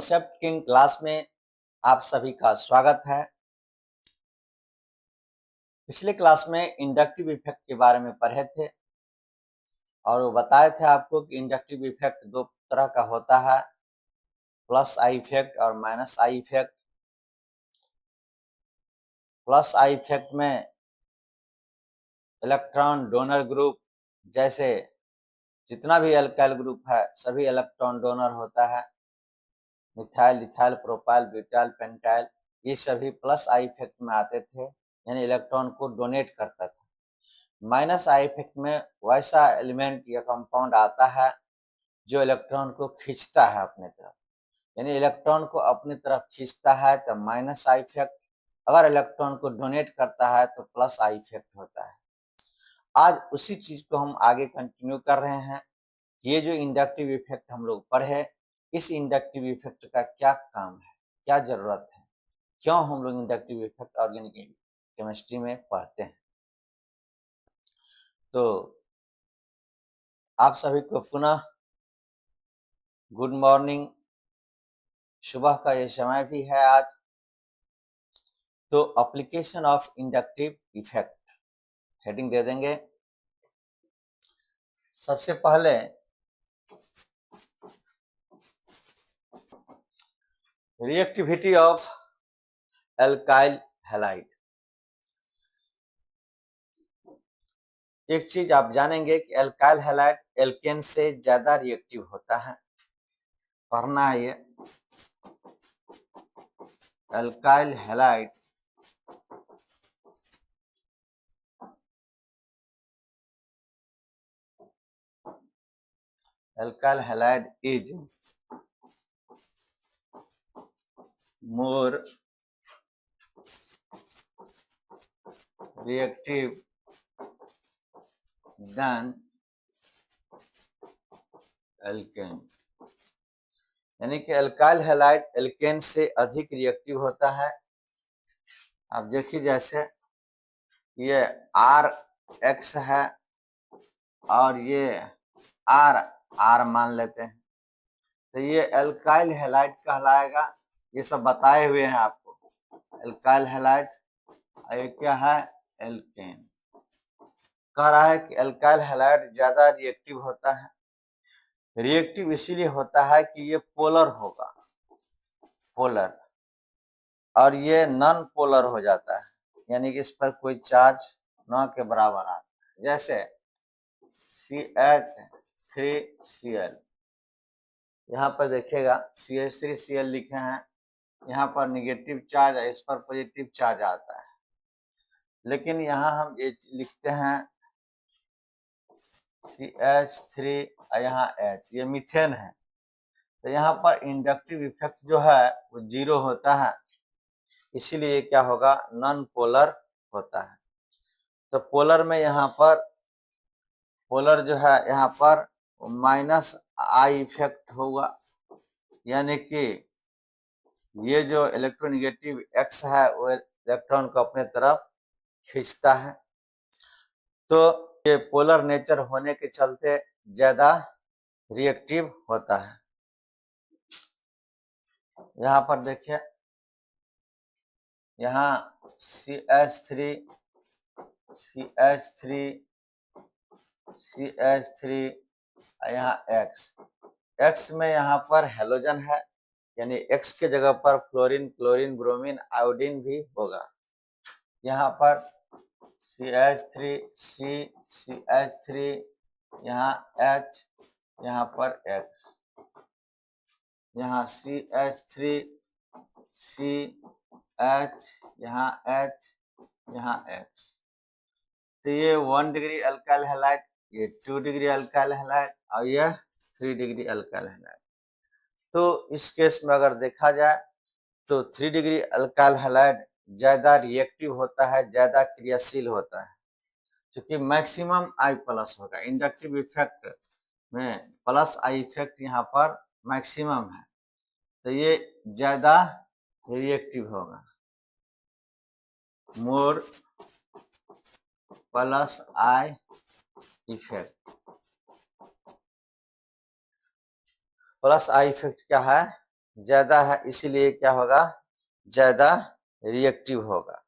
Concept king class में आप सभी का स्वागत है। पिछले क्लास में इंडक्टिव इफेक्ट के बारे में पढ़े थे और वो बताए थे आपको कि इंडक्टिव इफेक्ट दो तरह का होता है, प्लस आई इफेक्ट और minus I effect. Plus I effect में इलेक्ट्रॉन डोनर ग्रुप, जैसे जितना भी अल्काइल ग्रुप है सभी इलेक्ट्रॉन डोनर होता है। Methyl, ethyl, propyl, butyl, pentyl, ये सभी प्लस आई इफेक्ट में आते थे, यानी इलेक्ट्रॉन को डोनेट करता था। माइनस आई इफेक्ट में वैसा एलिमेंट या कंपाउंड आता है जो इलेक्ट्रॉन को खींचता है अपने तरफ, यानी इलेक्ट्रॉन को अपनी तरफ खींचता है तो माइनस आई इफेक्ट, अगर इलेक्ट्रॉन को डोनेट करता है तो प्लस आई इफेक्ट होता है। आज उसी चीज को हम आगे कंटिन्यू कर रहे हैं। ये जो इंडक्टिव इफेक्ट हम लोग पढ़े, इस इंडक्टिव इफेक्ट का क्या काम है, क्या जरूरत है, क्यों हम लोग इंडक्टिव इफेक्ट ऑर्गेनिक केमिस्ट्री में पढ़ते हैं। तो आप सभी को पुनः गुड मॉर्निंग, सुबह का ये समय भी है आज। तो application of inductive effect heading दे देंगे। सबसे पहले रिएक्टिविटी ऑफ एल्काइल हैलाइड। एक चीज आप जानेंगे कि एल्काइल हैलाइड एल्केन से ज्यादा रिएक्टिव होता है, पढ़ना है ये। Alkyl halide is more reactive than alkane, यानी कि एल्काइल हैलाइड एल्केन से अधिक रिएक्टिव होता है। आप देखिए जैसे ये RX है और ये R मान लेते हैं, तो ये एल्काइल हैलाइड कहलाएगा। ये सब बताए हुए हैं आपको, एल्काइल हैलाइड। ये क्या है? एल्केन। कह रहा है कि एल्काइल हैलाइड ज्यादा रिएक्टिव होता है। रिएक्टिव इसीलिए होता है कि ये पोलर होगा, पोलर, और ये नॉन पोलर हो जाता है, यानी कि इस पर कोई चार्ज न के बराबर आता है। जैसे CH3Cl, यहाँ पर देखिएगा CH3Cl लिखे हैं, यहाँ पर निगेटिव चार्ज है, इस पर पॉजिटिव चार्ज आता है। लेकिन यहाँ हम ये लिखते हैं CH3 और यहाँ H, ये मीथेन है, तो यहाँ पर इंडक्टिव इफेक्ट जो है वो 0 होता है, इसीलिए क्या होगा? नॉन पोलर होता है। तो पोलर में यहाँ पर पोलर जो है यहाँ पर माइनस आई इफेक्ट होगा, यानी कि ये जो इलेक्ट्रोनेगेटिव X है वो इलेक्ट्रॉन को अपने तरफ खींचता है। तो ये पोलर नेचर होने के चलते ज्यादा रिएक्टिव होता है। यहाँ पर देखिए, यहाँ CH3 यहाँ X में यहाँ पर हेलोजन है, यानी X के जगह पर फ्लोरीन, क्लोरीन, ब्रोमीन, आयोडीन भी होगा। यहाँ पर CH3 यहाँ H, यहाँ पर X, यहाँ CH3 यहाँ H, यहाँ X। तो ये 1 डिग्री अल्काइल हैलाइड, ये 2 डिग्री अल्काइल हैलाइड और यह 3 डिग्री अल्काइल हैलाइड। तो इस केस में अगर देखा जाए तो 3 डिग्री अल्काइल हैलाइड ज्यादा रिएक्टिव होता है, ज्यादा क्रियाशील होता है, क्योंकि मैक्सिमम आई प्लस होगा। इंडक्टिव इफेक्ट में प्लस आई इफेक्ट यहाँ पर मैक्सिमम है, तो ये ज्यादा रिएक्टिव होगा। More plus I effect. Plus I effect क्या है? ज्यादा है, इसीलिए क्या होगा, ज्यादा रिएक्टिव होगा।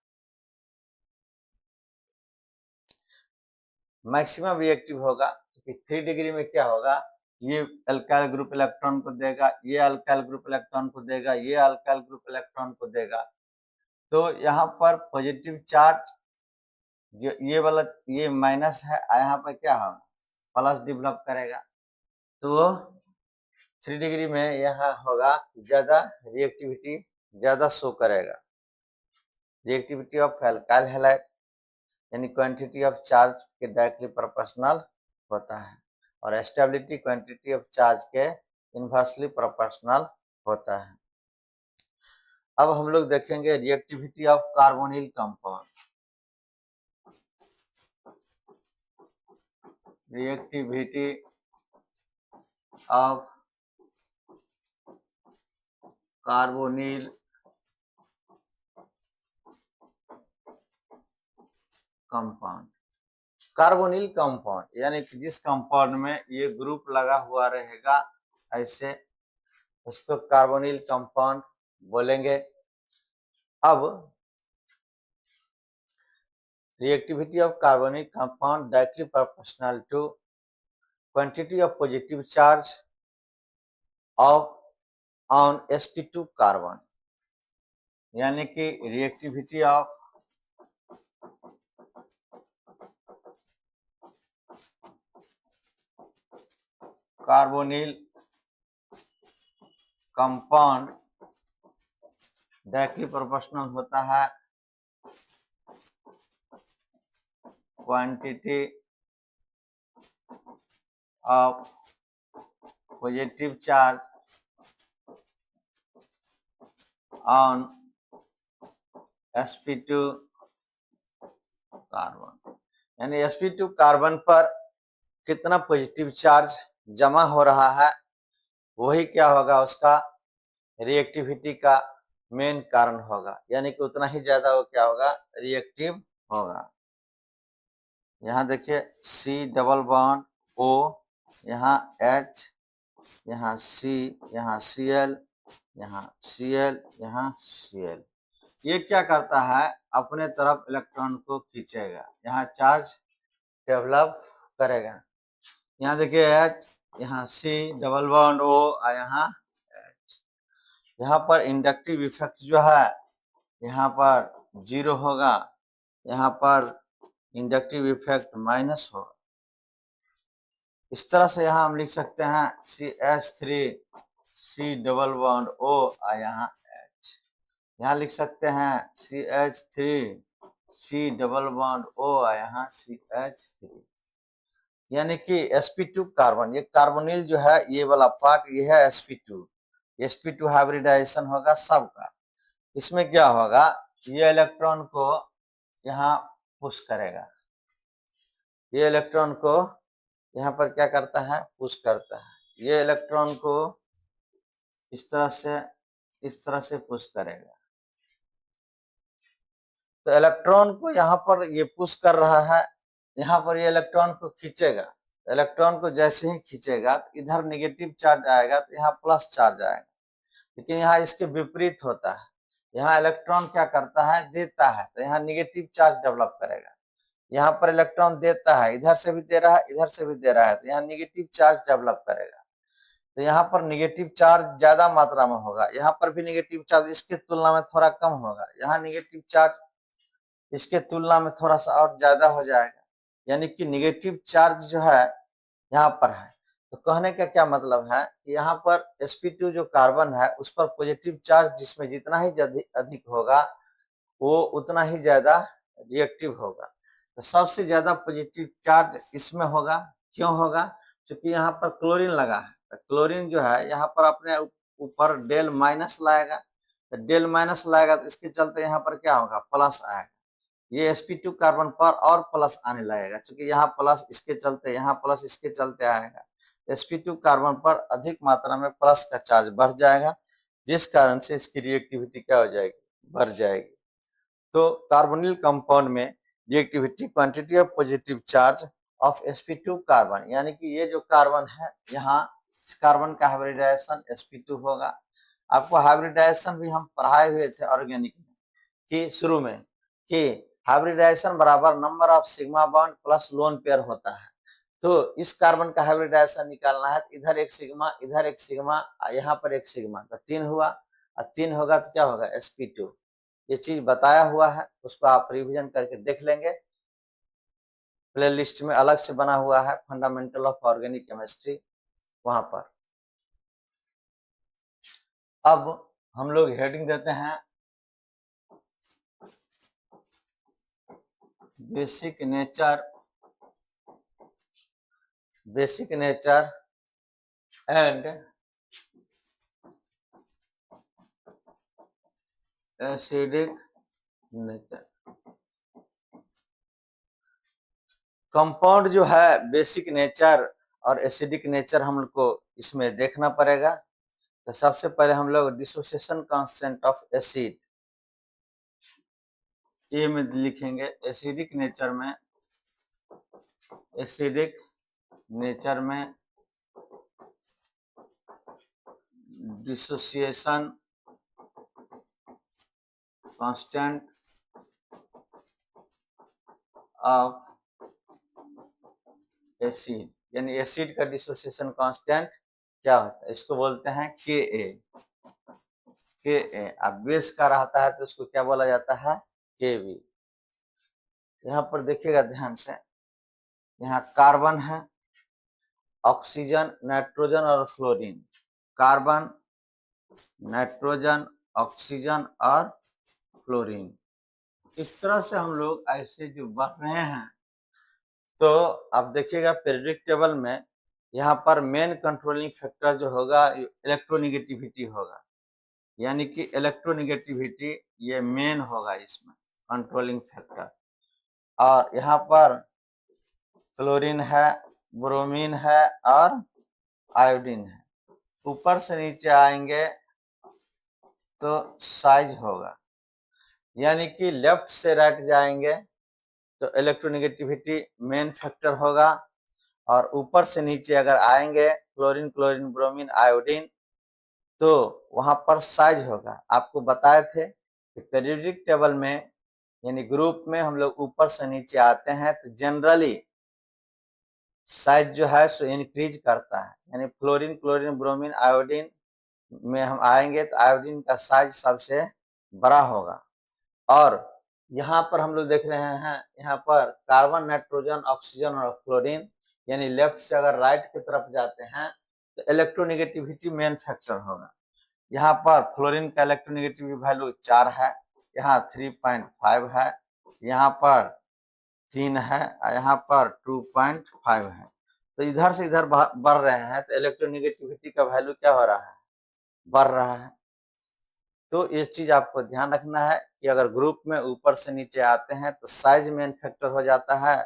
मैक्सिमम रिएक्टिव होगा क्योंकि 3 डिग्री में क्या होगा, ये अल्काइल ग्रुप इलेक्ट्रॉन को देगा, ये अल्काइल ग्रुप इलेक्ट्रॉन को देगा, ये अल्काइल ग्रुप इलेक्ट्रॉन को देगा। तो यहाँ पर पॉजिटिव चार्ज जो ये वाला ये माइनस है, यहाँ पर क्या होगा, प्लस डेवलप करेगा। तो 3 डिग्री में यहाँ होगा ज्यादा रिएक्टिविटी, ज्यादा शो करेगा। रिएक्टिविटी ऑफ अल्काइल हैलाइड यानी क्वांटिटी ऑफ चार्ज के डायरेक्टली प्रोपोर्शनल होता है, और स्टेबिलिटी क्वांटिटी ऑफ चार्ज के इनवर्सली प्रोपोर्शनल होता है। अब हम लोग देखेंगे reactivity of carbonyl compound. Reactivity of carbonyl compound. Carbonyl compound यानी कि जिस कंपाउंड में ये ग्रुप लगा हुआ रहेगा ऐसे, उसको कार्बोनिल कंपाउंड बोलेंगे। अब reactivity of carbonyl compound directly proportional to quantity of positive charge of on sp2 carbon, यानी कि reactivity of carbonyl compound directly proportional होता है quantity of positive charge on sp2 carbon, यानी sp2 कार्बन पर कितना positive charge जमा हो रहा है, वही क्या होगा, उसका रिएक्टिविटी का मेन कारण होगा, यानी कि उतना ही ज्यादा वो क्या होगा, रिएक्टिव होगा। यहाँ देखिए C डबल बॉन्ड O, यहाँ H, यहाँ C, यहाँ Cl, यहाँ Cl, यहाँ Cl। ये क्या करता है, अपने तरफ इलेक्ट्रॉन को खींचेगा, यहाँ चार्ज डेवलप करेगा। यहाँ देखिए H, यहाँ C डबल बॉन्ड O और यहाँ H। यहाँ पर इंडक्टिव इफेक्ट जो है यहाँ पर 0 होगा, यहाँ पर इंडक्टिव इफेक्ट माइनस होगा। इस तरह से यहाँ हम लिख सकते हैं CH3 C double bond O और यहाँ H। यहाँ लिख सकते हैं CH3 C double bond O और यहाँ CH3, यानी कि sp2 कार्बन, ये कार्बोनिल जो है ये वाला पार्ट ये है sp2 हाइब्रिडाइजेशन होगा सबका। इसमें क्या होगा, ये इलेक्ट्रॉन को यहाँ पुश करेगा, ये इलेक्ट्रॉन को यहाँ पर क्या करता है, पुश करता है, ये इलेक्ट्रॉन को इस तरह से पुश करेगा। तो इलेक्ट्रॉन को यहाँ पर ये पुश कर रहा है, यहाँ पर ये इलेक्ट्रॉन को खींचेगा। इलेक्ट्रॉन को जैसे ही खींचेगा तो इधर नेगेटिव चार्ज आएगा तो यहाँ प्लस चार्ज आएगा, लेकिन यहाँ इसके विपरीत होता है। यहाँ इलेक्ट्रॉन क्या करता है, देता है, तो यहाँ नेगेटिव चार्ज डेवलप करेगा। यहाँ पर इलेक्ट्रॉन देता है, इधर से भी दे रहा है, इधर से भी दे रहा है, तो यहाँ नेगेटिव चार्ज डेवलप करेगा। तो यहाँ पर नेगेटिव चार्ज ज्यादा मात्रा में होगा, यहाँ पर भी नेगेटिव चार्ज इसके तुलना में थोड़ा कम होगा, यहाँ नेगेटिव चार्ज इसके तुलना में थोड़ा सा और ज्यादा हो जाएगा, यानी कि नेगेटिव चार्ज जो है यहाँ पर है। तो कहने का क्या मतलब है कि यहाँ पर sp2 जो कार्बन है उस पर पॉजिटिव चार्ज जिसमें जितना ही अधिक होगा वो उतना ही ज्यादा रिएक्टिव होगा। तो सबसे ज्यादा पॉजिटिव चार्ज इसमें होगा, क्यों होगा, क्योंकि यहाँ पर क्लोरीन लगा है। तो क्लोरीन जो है यहाँ पर अपने ऊपर डेल माइनस लाएगा, तो डेल माइनस लाएगा तो इसके चलते यहाँ पर क्या होगा, प्लस आएगा। ये sp2 कार्बन पर और प्लस आने लगेगा, क्योंकि यहाँ प्लस इसके चलते, यहाँ प्लस इसके चलते आएगा। sp2 कार्बन पर अधिक मात्रा में प्लस का चार्ज बढ़ जाएगा, जिस कारण से इसकी रिएक्टिविटी क्या हो जाएगी, बढ़ जाएगी। तो कार्बोनिल कंपाउंड में reactivity quantity of positive charge of sp2 carbon, यानी कि ये जो कार्बन है यहाँ इस कार्बन का हाइब्रिडाइजेशन sp2 होगा आपको हाइब्रिडाइजेशन भी हम पढ़ाए हुए थे ऑर्गेनिक में कि शुरू में कि हाइब्रिडाइजेशन बराबर number of sigma bond plus lone pair होता है। तो इस कार्बन का हाइब्रिडाइजेशन निकालना है, इधर एक सिग्मा, यहाँ पर एक सिग्मा, तो 3 हुआ, और 3 होगा तो क्या होगा sp2। ये चीज बताया हुआ है, उसको आप रिवीजन करके देख लेंगे। प्लेलिस्ट में अलग से बना हुआ है फंडामेंटल ऑफ ऑर्गेनिक केमिस्ट्री, वहां पर। अब हम लोग हेडिंग देते हैं basic nature and acidic nature. Compound जो है बेसिक नेचर और एसिडिक नेचर हम लोग को इसमें देखना पड़ेगा। तो सबसे पहले हम लोग dissociation constant of acid A में लिखेंगे। एसिडिक नेचर में डिसोसिएशन कांस्टेंट ऑफ एसिड, यानी एसिड का डिसोसिएशन कांस्टेंट क्या होता है, इसको बोलते हैं के ए। अब बेस का रहता है तो उसको क्या बोला जाता है, केवी। यहाँ पर देखिएगा ध्यान से, यहाँ कार्बन है, ऑक्सीजन, नाइट्रोजन और फ्लोरीन। कार्बन, नाइट्रोजन, ऑक्सीजन और फ्लोरीन। इस तरह से हम लोग ऐसे जो बढ़ रहे हैं, तो आप देखिएगा पीरियोडिक टेबल में यहाँ पर मेन कंट्रोलिंग फैक्टर जो होगा इलेक्ट्रोनिगेटिविटी होगा, यानी कि इलेक्ट्रोनिगेटिविटी ये मेन होगा इसमें कंट्रोलिंग फैक्टर। और यहाँ पर क्लोरीन है, ब्रोमीन है और आयोडीन है। ऊपर से नीचे आएंगे तो साइज होगा, यानी कि लेफ्ट से राइट जाएंगे तो इलेक्ट्रोनिगेटिविटी मेन फैक्टर होगा, और ऊपर से नीचे अगर आएंगे क्लोरीन, ब्रोमीन, आयोडीन, तो वहां पर साइज होगा। आपको बताए थे कि पीरियोडिक टेबल में यानी ग्रुप में हम लोग ऊपर से नीचे आते हैं तो जनरली साइज जो है सो इंक्रीज करता है, यानी फ्लोरीन, ब्रोमीन, आयोडीन में हम आएंगे तो आयोडीन का साइज सबसे बड़ा होगा। और यहाँ पर हम लोग देख रहे हैं, यहाँ पर कार्बन, नाइट्रोजन, ऑक्सीजन और फ्लोरीन, यानी लेफ्ट से अगर राइट की तरफ जाते हैं तो इलेक्ट्रोनिगेटिविटी मेन फैक्टर होगा। यहाँ पर फ्लोरीन का इलेक्ट्रोनिगेटिविटी वैल्यू 4 है, यहाँ 3.5 है, यहाँ पर 3 है, यहाँ पर 2.5 है। तो इधर से इधर बढ़ रहे हैं तो इलेक्ट्रोनिगेटिविटी का वैल्यू क्या हो रहा है, बढ़ रहा है। तो इस चीज आपको ध्यान रखना है कि अगर ग्रुप में ऊपर से नीचे आते हैं तो साइज मेन फैक्टर हो जाता है।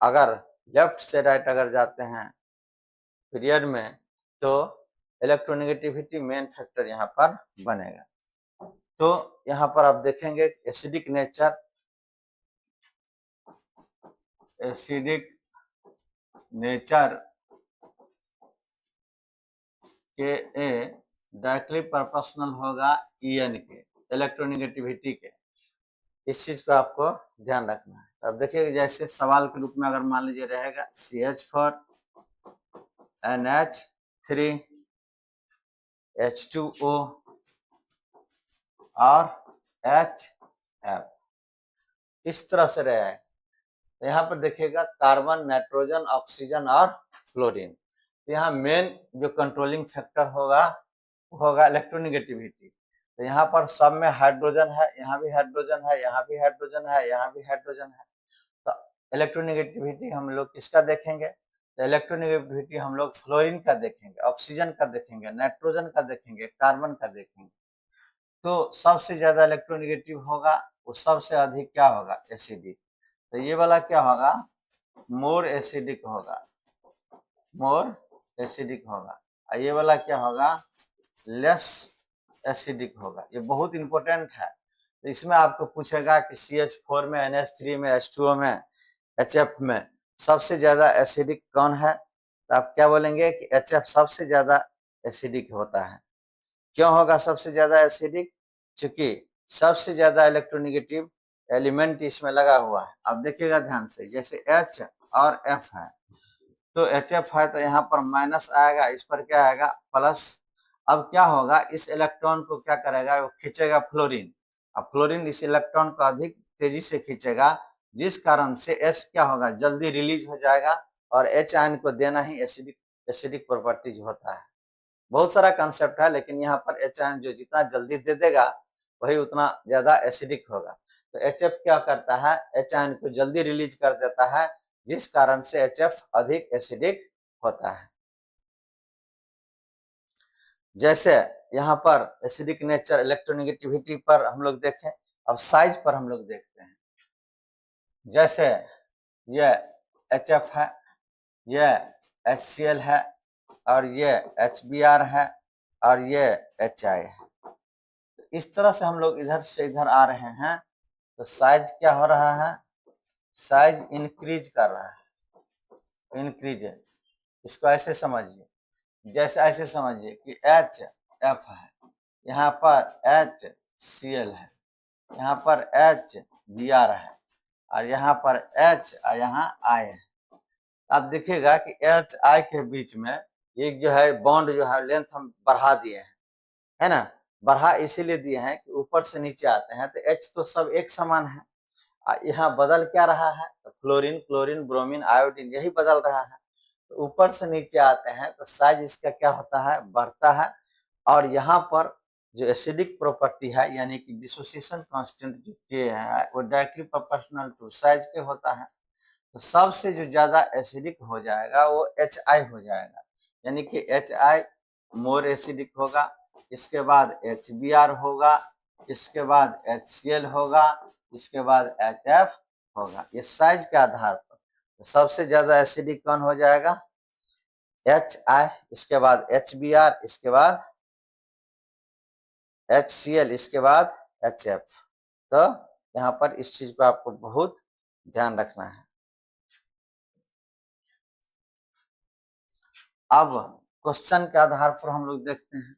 अगर लेफ्ट से राइट अगर जाते हैं पीरियड में तो इलेक्ट्रोनिगेटिविटी मेन फैक्टर यहाँ पर बनेगा। तो यहाँ पर आप देखेंगे एसिडिक नेचर के ए डायरेक्टली प्रोपोर्शनल होगा EN के, इलेक्ट्रोनिगेटिविटी के। इस चीज को आपको ध्यान रखना है। अब देखिए जैसे सवाल के रूप में अगर मान लीजिए रहेगा CH4 NH3 H2O और HF, इस तरह से रहा है। यहाँ पर देखिएगा कार्बन, नाइट्रोजन, ऑक्सीजन और फ्लोरीन। तो यहाँ मेन जो कंट्रोलिंग फैक्टर होगा इलेक्ट्रोनिगेटिविटी। तो यहाँ पर सब में हाइड्रोजन है, यहाँ भी हाइड्रोजन है, यहाँ भी हाइड्रोजन है, यहाँ भी हाइड्रोजन है। तो इलेक्ट्रोनिगेटिविटी हम लोग किसका देखेंगे, तो इलेक्ट्रोनिगेटिविटी हम लोग फ्लोरीन का देखेंगे, ऑक्सीजन का देखेंगे, नाइट्रोजन का देखेंगे, कार्बन का देखेंगे। तो सबसे ज्यादा इलेक्ट्रोनिगेटिव होगा वो सबसे अधिक क्या होगा, एसिडिक। तो ये वाला क्या होगा, मोर एसिडिक होगा, और ये वाला क्या होगा, लेस एसिडिक होगा। ये बहुत इंपॉर्टेंट है। तो इसमें आपको पूछेगा कि CH4 में, NH3 में, H2O में, HF में सबसे ज्यादा एसिडिक कौन है, तो आप क्या बोलेंगे कि HF सबसे ज्यादा एसिडिक होता है। क्यों होगा सबसे ज्यादा एसिडिक? क्योंकि सबसे ज्यादा इलेक्ट्रोनेगेटिव एलिमेंट इसमें लगा हुआ है। अब देखिएगा ध्यान से, जैसे H और F है, तो HF है तो यहाँ पर माइनस आएगा, इस पर क्या आएगा? प्लस। अब क्या होगा, इस इलेक्ट्रॉन को क्या करेगा? वो खींचेगा फ्लोरीन। अब फ्लोरीन इस इलेक्ट्रॉन को अधिक तेजी से खींचेगा, जिस कारण से H क्या होगा? जल्दी रिलीज हो जाएगा, और H आयन को देना ही एसिडिक प्रॉपर्टीज होता है। बहुत सारा कंसेप्ट है, लेकिन यहाँ पर H आयन जो जितना जल्दी दे देगा वही उतना ज्यादा एसिडिक होगा। तो HF क्या करता है? H आयन को जल्दी रिलीज कर देता है, जिस कारण से HF अधिक एसिडिक होता है। जैसे यहाँ पर एसिडिक नेचर, इलेक्ट्रोनेगेटिविटी पर हम लोग देखें। अब साइज पर हम लोग देखते हैं। जैसे ये HF है, ये HCl है, और ये HBr है, और ये HI है। इस तरह से हम लोग इधर से इधर आ रहे हैं, तो साइज क्या हो रहा है? साइज इंक्रीज कर रहा है, इंक्रीज है। इसको ऐसे समझिए, जैसे ऐसे समझिए कि HF है, यहाँ पर HCl है, यहाँ पर HBr है, और यहाँ पर H और यहाँ I है। आप देखिएगा कि HI के बीच में एक जो है बॉन्ड जो है लेंथ हम बढ़ा दिए हैं, है ना? बढ़ा इसीलिए दिए हैं कि ऊपर से नीचे आते हैं तो H तो सब एक समान है। यहाँ बदल क्या रहा है? तो फ्लोरीन, क्लोरीन, ब्रोमीन, आयोडीन, यही बदल रहा है। तो ऊपर से नीचे आते हैं तो साइज इसका क्या होता है? बढ़ता है। और यहाँ पर जो एसिडिक प्रॉपर्टी है, यानी कि डिसोसिएशन कांस्टेंट जो K है, वो डायरेक्टली प्रोपोर्शनल टू साइज के होता है। तो सबसे जो ज्यादा एसिडिक हो जाएगा वो HI हो जाएगा, यानी कि HI मोर एसिडिक होगा। इसके बाद HBr होगा, इसके बाद HCl होगा, इसके बाद HF होगा। ये साइज के आधार पर तो सबसे ज्यादा एसिडिक कौन हो जाएगा? HI, इसके बाद HBr, इसके बाद HCl, इसके बाद HF। तो यहाँ पर इस चीज को आपको बहुत ध्यान रखना है। अब क्वेश्चन के आधार पर हम लोग देखते हैं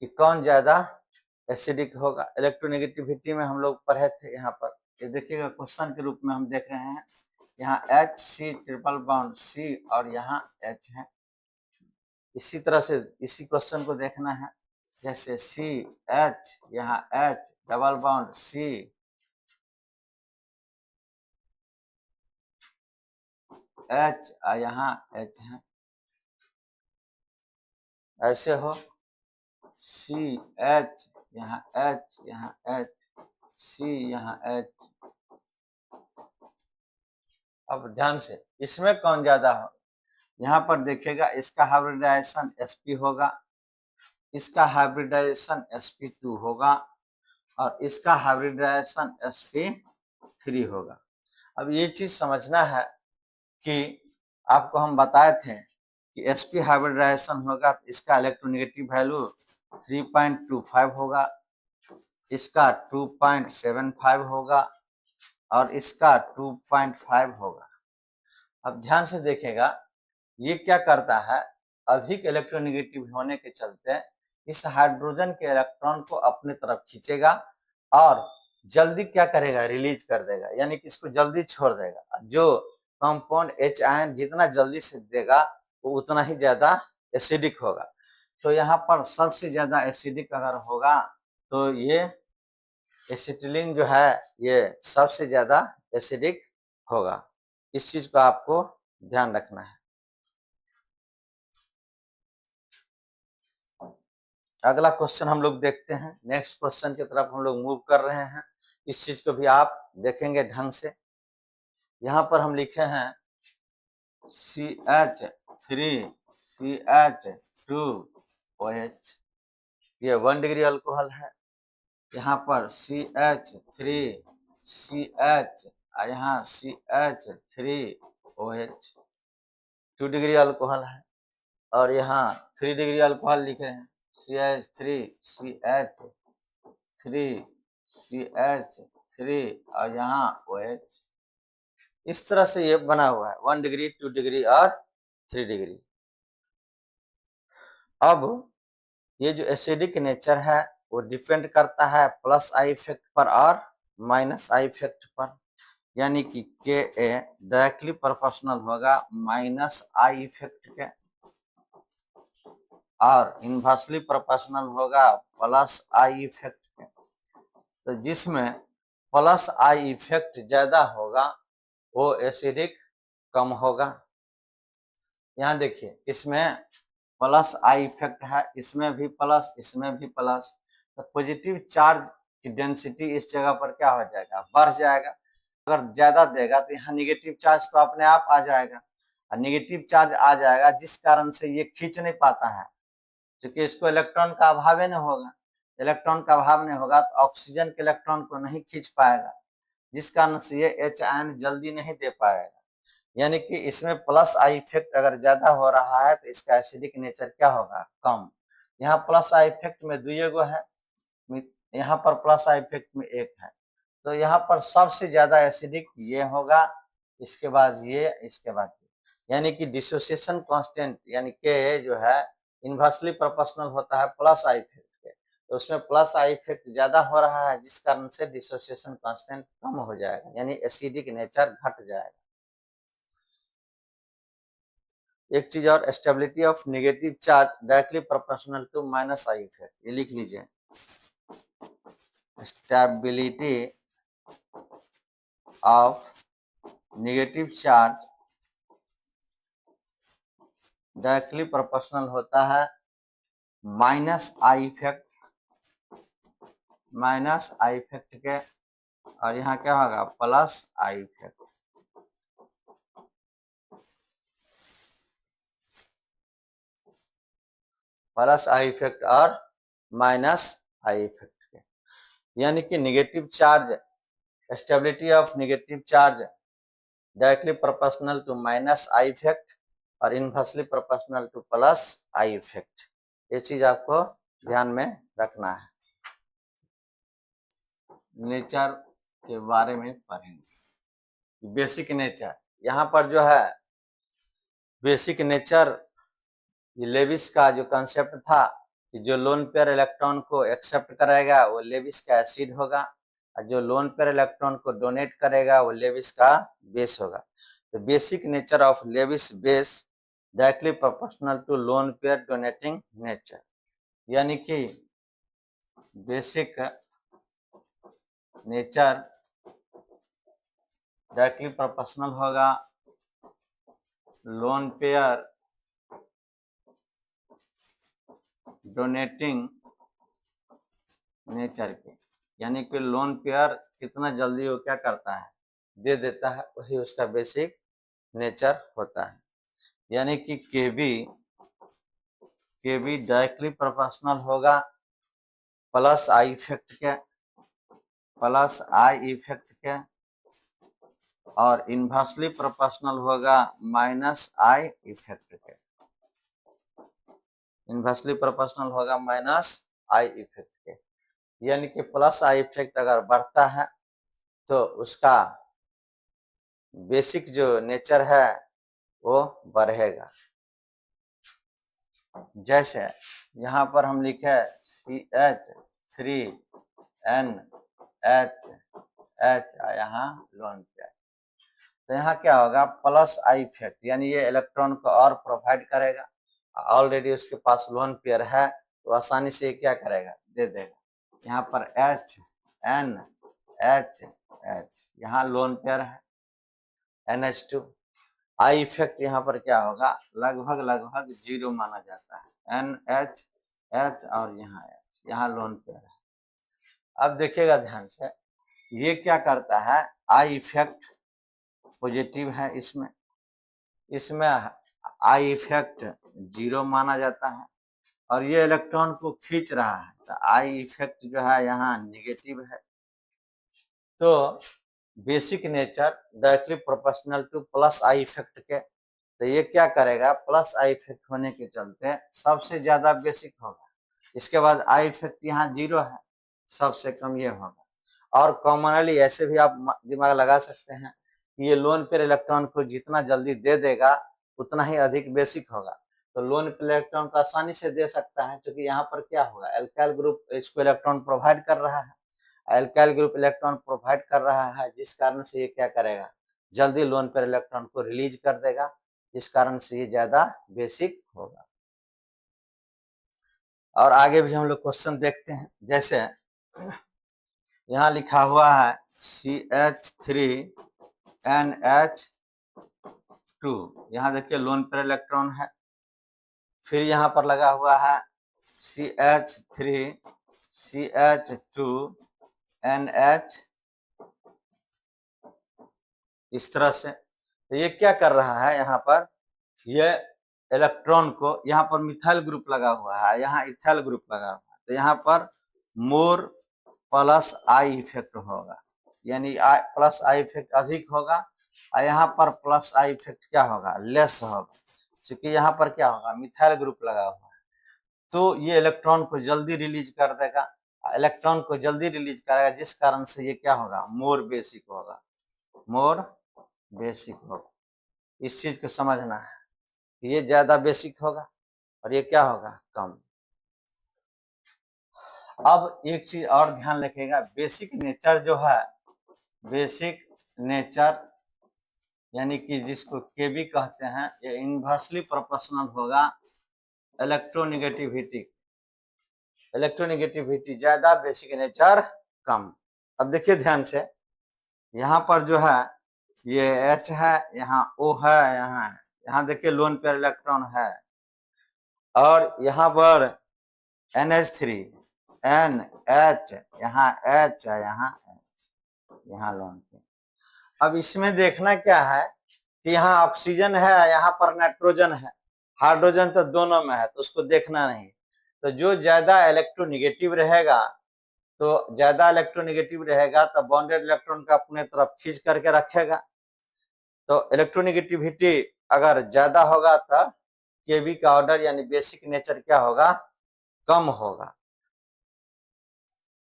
कि कौन ज्यादा एसिडिक होगा। इलेक्ट्रोनेगेटिविटी में हम लोग पढ़े थे, यहाँ पर ये देखिएगा क्वेश्चन के रूप में हम देख रहे हैं। यहाँ HC ट्रिपल बॉन्ड C और यहाँ H है। इसी तरह से इसी क्वेश्चन को देखना है, जैसे CH, यहाँ H double bond C, H और यहाँ H है। ऐसे हो CH, यहाँ H, यहाँ H, C, यहाँ H। अब ध्यान से, इसमें कौन ज्यादा हो? यहाँ पर देखिएगा, इसका हाइब्रिडाइजेशन sp होगा, इसका हाइब्रिडाइजेशन sp2 होगा, और इसका हाइब्रिडाइजेशन sp3 होगा। अब ये चीज समझना है कि आपको हम बताए थे कि sp हाइब्रिडाइजेशन होगा तो इसका इलेक्ट्रोनेगेटिव वैल्यू 3.25 होगा, इसका 2.75 होगा, और इसका 2.5 होगा। अब ध्यान से देखेगा, ये क्या करता है? अधिक इलेक्ट्रोनेगेटिव होने के चलते इस हाइड्रोजन के इलेक्ट्रॉन को अपने तरफ खींचेगा और जल्दी क्या करेगा? रिलीज कर देगा, यानी कि इसको जल्दी छोड़ देगा। जो कंपाउंड H आयन जितना जल्दी से देगा वो उतना ही ज्यादा एसिडिक होगा। तो यहाँ पर सबसे ज्यादा एसिडिक अगर होगा तो ये एसिटिलीन जो है ये सबसे ज्यादा एसिडिक होगा। इस चीज का आपको ध्यान रखना है। अगला क्वेश्चन हम लोग देखते हैं। नेक्स्ट क्वेश्चन की तरफ हम लोग मूव कर रहे हैं। इस चीज को भी आप देखेंगे ढंग से। यहाँ पर हम लिखे हैं CH3CH2OH, ये 1 डिग्री अल्कोहल है। यहाँ पर CH3CH, यहाँ CH3OH 2 डिग्री अल्कोहल है, और यहाँ 3 डिग्री अल्कोहल लिखे हैं CH3CH3 और यहाँ OH। इस तरह से ये बना हुआ है 1 डिग्री, 2 डिग्री और 3 डिग्री। अब ये जो एसिडिक नेचर है वो डिपेंड करता है प्लस आई इफेक्ट पर और माइनस आई इफेक्ट पर, यानी कि के ए डायरेक्टली प्रोपोर्शनल होगा माइनस आई इफेक्ट के और इनवर्सली प्रोपोर्शनल होगा प्लस आई इफेक्ट के। तो जिसमें प्लस आई इफेक्ट ज्यादा होगा वो एसिडिक कम होगा। यहाँ देखिए इसमें प्लस आई इफेक्ट है, इसमें भी प्लस, इसमें भी प्लस, तो पॉजिटिव चार्ज की डेंसिटी इस जगह पर क्या हो जाएगा, बढ़ जाएगा। अगर ज्यादा देगा तो यहाँ निगेटिव चार्ज तो अपने आप आ जाएगा, और निगेटिव चार्ज आ जाएगा जिस कारण से ये खींच नहीं पाता है, क्योंकि इसको इलेक्ट्रॉन का अभाव नहीं होगा। इलेक्ट्रॉन का अभाव नहीं होगा तो ऑक्सीजन के इलेक्ट्रॉन को नहीं खींच पाएगा, जिस कारण से ये H आयन जल्दी नहीं दे पाएगा। यानी कि इसमें प्लस आई इफेक्ट अगर ज्यादा हो रहा है तो इसका एसिडिक नेचर क्या होगा, कम। यहाँ प्लस आई इफेक्ट में दुई गो है, यहाँ पर प्लस आई इफेक्ट में एक है, तो यहाँ पर सबसे ज्यादा एसिडिक ये होगा, इसके बाद ये, इसके बाद ये। यानी कि डिसोसिएशन कांस्टेंट यानी के जो है इनवर्सली प्रोपोर्शनल होता है प्लस आई इफेक्ट के, तो उसमें प्लस आई इफेक्ट ज्यादा हो रहा है जिस कारण से डिसोसिएशन कांस्टेंट कम हो जाएगा, यानी एसिडिक नेचर घट जाएगा। एक चीज और, stability of negative charge directly proportional to minus I effect, ये लिख लीजिए। Stability of negative charge directly proportional होता है minus I effect, minus I effect के, और यहाँ क्या होगा, plus I effect. Plus I effect और माइनस आई इफेक्ट के, यानी कि negative charge, stability of negative charge directly proportional to minus I effect और inversely proportional to plus I effect. ये चीज आपको ध्यान में रखना है। नेचर के बारे में पढ़ेंगे, बेसिक नेचर। यहाँ पर जो है बेसिक नेचर, ये लेविस का जो कंसेप्ट था कि जो लोन पेयर इलेक्ट्रॉन को एक्सेप्ट करेगा वो लेविस का एसिड होगा, और जो लोन पेयर इलेक्ट्रॉन को डोनेट करेगा वो लेविस का बेस होगा। तो basic nature of Lewis base directly proportional to lone pair donating nature, यानी कि बेसिक नेचर डायरेक्टली प्रोपोर्शनल होगा लोन पेयर डोनेटिंग नेचर के, यानी कि लोन पेयर कितना जल्दी वो क्या करता है, दे देता है, वही उसका बेसिक नेचर होता है। यानी कि केबी डायरेक्टली प्रोपोर्शनल होगा प्लस आई इफेक्ट के, प्लस आई इफेक्ट के, और इनवर्सली प्रोपोर्शनल होगा माइनस आई इफेक्ट के, इनवर्सली प्रोपोर्शनल होगा माइनस आई इफेक्ट के। यानी कि प्लस आई इफेक्ट अगर बढ़ता है तो उसका बेसिक जो नेचर है वो बढ़ेगा। जैसे यहाँ पर हम लिखे CH3NH यहाँ लोन पेयर, तो यहाँ क्या होगा, प्लस आई इफेक्ट, यानी ये इलेक्ट्रॉन को और प्रोवाइड करेगा, ऑलरेडी उसके पास लोन पेयर है तो आसानी से क्या करेगा, दे देगा। यहाँ पर HNH यहाँ लोन पेयर है NH2, आई इफेक्ट यहाँ पर क्या होगा, लगभग 0 माना जाता है, NH और यहाँ लोन पेयर है। अब देखिएगा ध्यान से, ये क्या करता है, आई इफेक्ट पॉजिटिव है, इसमें आई इफेक्ट 0 माना जाता है, और ये इलेक्ट्रॉन को खींच रहा है, तो आई इफेक्ट जो है यहाँ नेगेटिव है। तो basic nature directly proportional to plus I effect के, तो ये क्या करेगा, प्लस आई इफेक्ट होने के चलते सबसे ज्यादा बेसिक होगा, इसके बाद आई इफेक्ट यहाँ 0 है, सबसे कम ये होगा। और कॉमनली ऐसे भी आप दिमाग लगा सकते हैं कि ये लोन पेयर इलेक्ट्रॉन को जितना जल्दी दे देगा उतना ही अधिक बेसिक होगा, तो लोन पेयर इलेक्ट्रॉन को आसानी से दे सकता है, क्योंकि यहाँ पर क्या होगा, एल्काइल ग्रुप इसको इलेक्ट्रॉन प्रोवाइड कर रहा है, एल्काइल ग्रुप इलेक्ट्रॉन प्रोवाइड कर रहा है, जिस कारण से ये क्या करेगा, जल्दी लोन पेयर इलेक्ट्रॉन को रिलीज कर देगा, इस कारण से ये ज्यादा बेसिक होगा। और आगे भी हम लोग क्वेश्चन देखते हैं, जैसे यहाँ लिखा हुआ है CH3NH2, यहाँ देखिए लोन पेयर इलेक्ट्रॉन है, फिर यहाँ पर लगा हुआ है CH3CH2NH, इस तरह से। तो ये क्या कर रहा है, यहाँ पर ये इलेक्ट्रॉन को, यहाँ पर मिथाइल ग्रुप लगा हुआ है, यहाँ इथाइल ग्रुप लगा हुआ है, तो यहाँ पर मोर प्लस आई इफेक्ट होगा, यानी प्लस आई इफेक्ट अधिक होगा, और यहाँ पर प्लस आई इफेक्ट क्या होगा, लेस होगा, क्योंकि यहाँ पर क्या होगा, मिथाइल ग्रुप लगा हुआ है, तो ये इलेक्ट्रॉन को जल्दी रिलीज कर देगा, इलेक्ट्रॉन को जल्दी रिलीज करेगा, जिस कारण से ये क्या होगा, मोर बेसिक होगा, मोर बेसिक होगा। इस चीज को समझना है, ये ज्यादा बेसिक होगा और ये क्या होगा, कम। अब एक चीज और ध्यान रखिएगा, बेसिक नेचर जो है, बेसिक नेचर यानी कि जिसको केबी कहते हैं, ये इनवर्सली प्रोपोर्शनल होगा इलेक्ट्रोनेगेटिविटी, इलेक्ट्रोनेगेटिविटी ज्यादा, बेसिक नेचर कम। अब देखिए ध्यान से, यहाँ पर जो है ये H है, यहाँ O है, यहाँ देखिए लोन पेयर इलेक्ट्रॉन है, और यहाँ पर NH3 NH, यहाँ H है, यहाँ लोन पेयर। अब इसमें देखना क्या है कि यहाँ ऑक्सीजन है, यहाँ पर नाइट्रोजन है, हाइड्रोजन तो दोनों में है, तो उसको देखना नहीं। तो जो ज्यादा इलेक्ट्रोनेगेटिव रहेगा, तो ज्यादा इलेक्ट्रोनेगेटिव रहेगा तो बॉन्डेड इलेक्ट्रॉन का अपने तरफ खींच करके रखेगा, तो इलेक्ट्रोनेगेटिविटी अगर ज्यादा होगा तो केबी का ऑर्डर यानी बेसिक नेचर क्या होगा, कम होगा।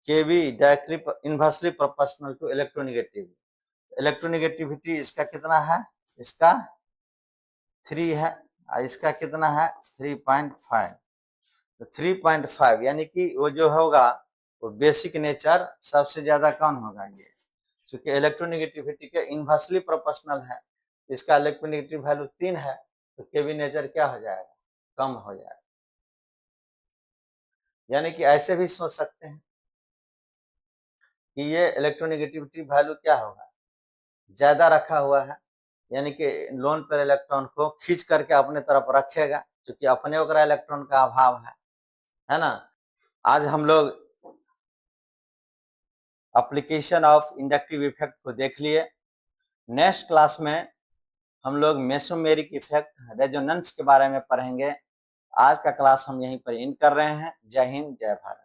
Kb directly inversely proportional to electronegative, electronegativity इसका कितना है, इसका 3 है, और इसका कितना है 3.5, तो 3.5 यानी कि वो जो होगा वो बेसिक नेचर सबसे ज्यादा कौन होगा, ये क्योंकि इलेक्ट्रोनेगेटिविटी के इनवर्सली प्रोपोर्शनल है, इसका इलेक्ट्रोनेगेटिव वैल्यू 3 है, तो केबी नेचर क्या हो जाएगा, कम हो जाएगा। यानी कि ऐसे भी सोच सकते हैं कि ये इलेक्ट्रोनेगेटिविटी वैल्यू क्या होगा, ज्यादा रखा हुआ है, यानी कि लोन पेयर इलेक्ट्रॉन को खींच करके अपने तरफ रखेगा, क्योंकि अपने वगैरह इलेक्ट्रॉन का अभाव है ना। आज हम लोग एप्लीकेशन ऑफ इंडक्टिव इफेक्ट को देख लिए। नेक्स्ट क्लास में हम लोग मेसोमेरिक इफेक्ट, रेजोनेंस के बारे में पढ़ेंगे। आज का क्लास हम यहीं पर एंड कर रहे हैं। जय हिंद, जय भारत।